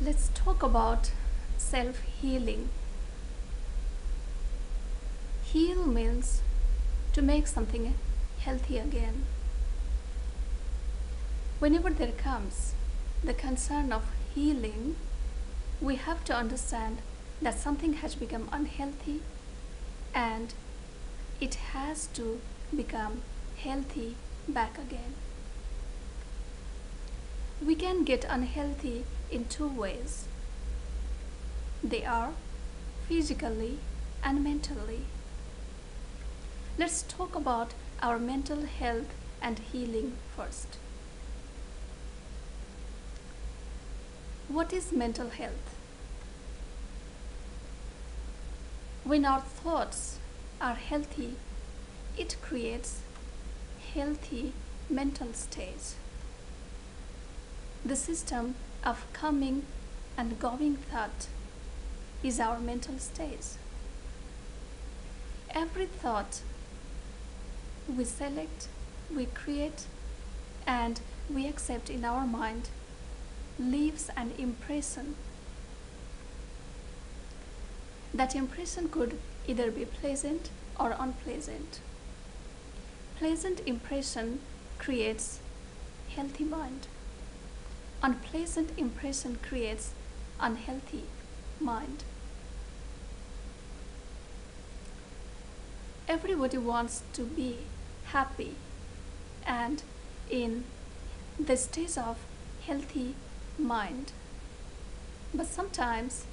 Let's talk about self-healing. Heal means to make something healthy again. Whenever there comes the concern of healing, we have to understand that something has become unhealthy and it has to become healthy back again. We can get unhealthy in two ways. They are physically and mentally. Let's talk about our mental health and healing first. What is mental health? When our thoughts are healthy, it creates healthy mental state. The system of coming and going thought is our mental state. Every thought we select, we create, and we accept in our mind leaves an impression. That impression could either be pleasant or unpleasant. Pleasant impression creates healthy mind. Unpleasant impression creates unhealthy mind. Everybody wants to be happy and in the state of healthy mind. But sometimes,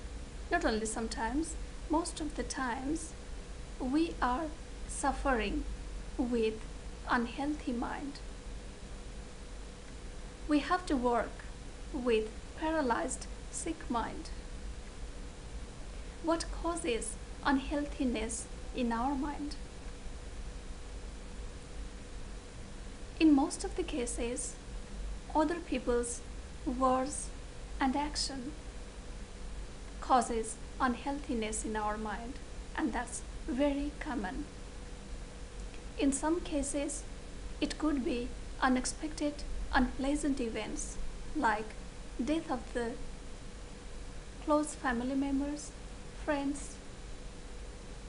not only sometimes, most of the times, we are suffering with unhealthy mind. We have to work with paralyzed, sick mind. What causes unhealthiness in our mind? In most of the cases, other people's words and action causes unhealthiness in our mind, and that's very common. In some cases, it could be unexpected, unpleasant events like death of the close family members, friends,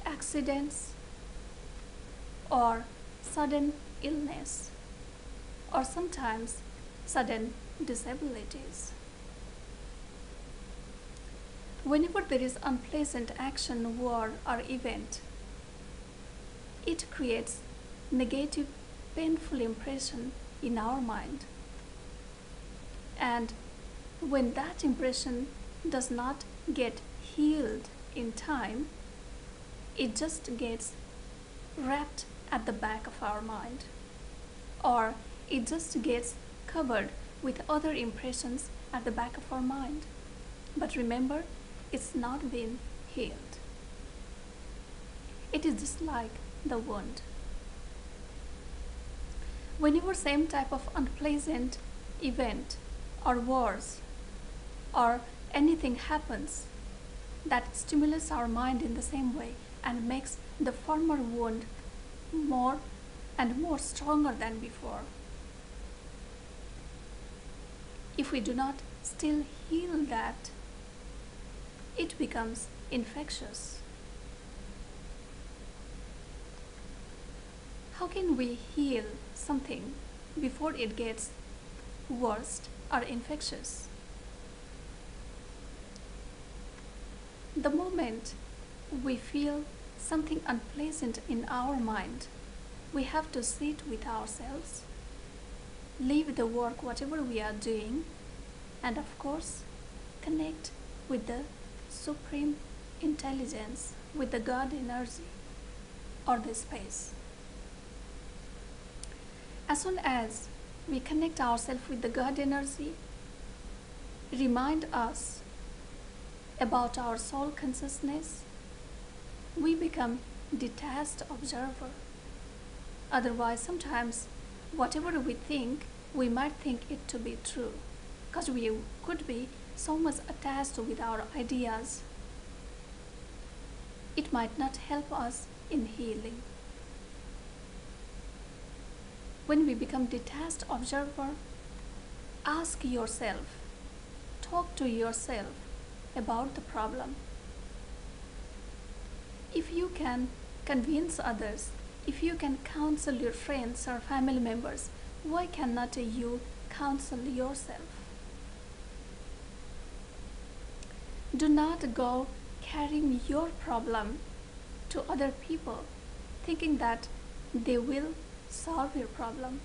accidents, or sudden illness, or sometimes sudden disabilities. Whenever there is unpleasant action, word, or event, it creates negative, painful impression in our mind. And when that impression does not get healed in time, it just gets wrapped at the back of our mind, or it just gets covered with other impressions at the back of our mind. But remember, it's not been healed. It is just like the wound. Whenever same type of unpleasant event or words or anything happens, that stimulates our mind in the same way and makes the former wound more and more stronger than before. If we do not still heal that, it becomes infectious. How can we heal something before it gets worse or infectious? The moment we feel something unpleasant in our mind, we have to sit with ourselves, leave the work, whatever we are doing, and of course, connect with the Supreme Intelligence, with the God energy or the space. As soon as we connect ourselves with the God energy, remind us about our soul consciousness, we become detached observer. Otherwise, sometimes whatever we think, we might think it to be true, because we could be so much attached with our ideas. It might not help us in healing. When we become detached observer, ask yourself talk to yourself about the problem. If you can convince others, if you can counsel your friends or family members, why cannot you counsel yourself? Do not go carrying your problem to other people, thinking that they will solve your problem.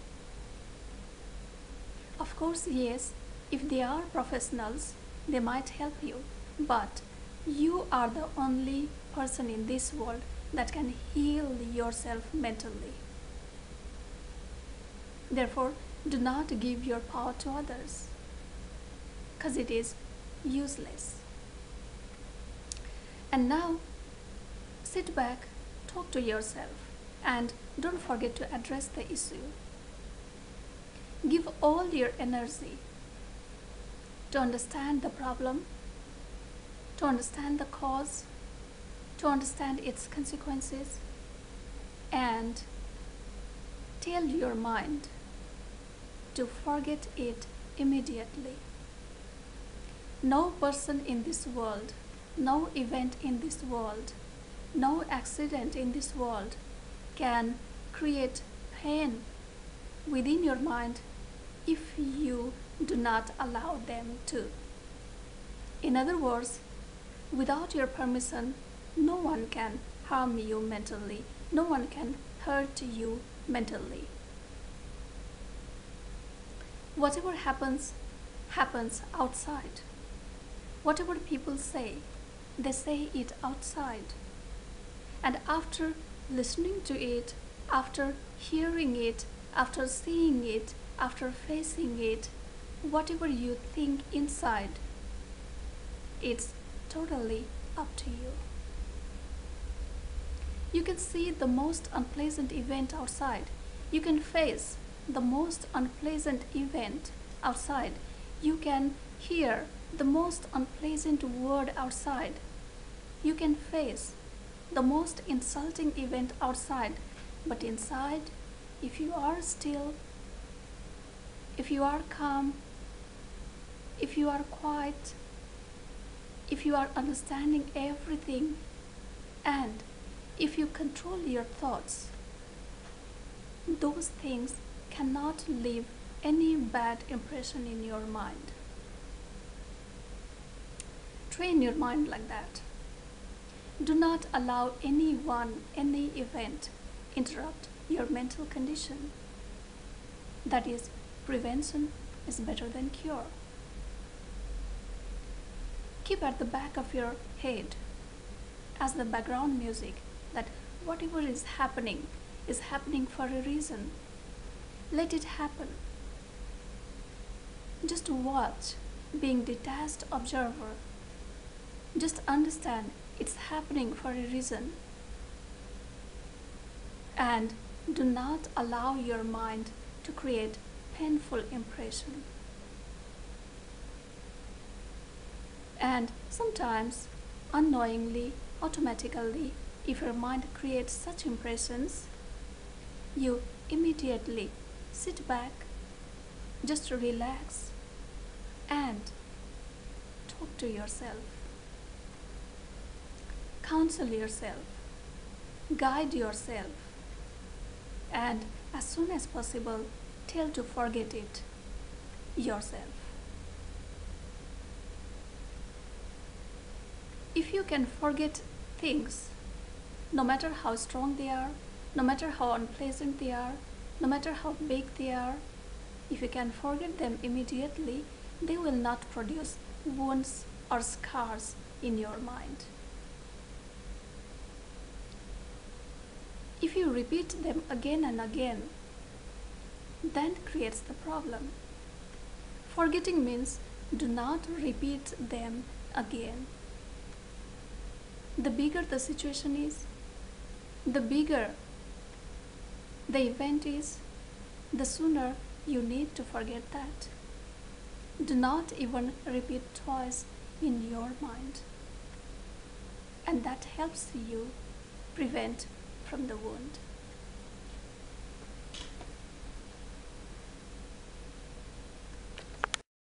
Of course, yes, if they are professionals, they might help you, but you are the only person in this world that can heal yourself mentally. Therefore, do not give your power to others, because it is useless. And now, sit back, talk to yourself, and don't forget to address the issue. Give all your energy to understand the problem, to understand the cause, to understand its consequences, and tell your mind to forget it immediately. No person in this world, no event in this world, no accident in this world can create pain within your mind if you do not allow them to. In other words, without your permission, no one can harm you mentally. No one can hurt you mentally. Whatever happens, happens outside. Whatever people say, they say it outside. And after listening to it, after hearing it, after seeing it, after facing it, whatever you think inside, it's totally up to you. You can see the most unpleasant event outside. You can face the most unpleasant event outside. You can hear the most unpleasant word outside. You can face the most insulting event outside. But inside, if you are still, if you are calm, if you are quiet, if you are understanding everything, and if you control your thoughts, those things cannot leave any bad impression in your mind. Train your mind like that. Do not allow anyone, any event interrupt your mental condition. That is, prevention is better than cure. Keep at the back of your head as the background music that whatever is happening for a reason. Let it happen. Just watch, being detached observer. Just understand it's happening for a reason. And do not allow your mind to create painful impression. And sometimes, unknowingly, automatically, if your mind creates such impressions, you immediately sit back, just relax, and talk to yourself. Counsel yourself, guide yourself, and as soon as possible, tell to forget it yourself. If you can forget things, no matter how strong they are, no matter how unpleasant they are, no matter how big they are, if you can forget them immediately, they will not produce wounds or scars in your mind. If you repeat them again and again, then creates the problem. Forgetting means do not repeat them again. The bigger the situation is, the bigger the event is, the sooner you need to forget that. Do not even repeat twice in your mind. And that helps you prevent from the wound.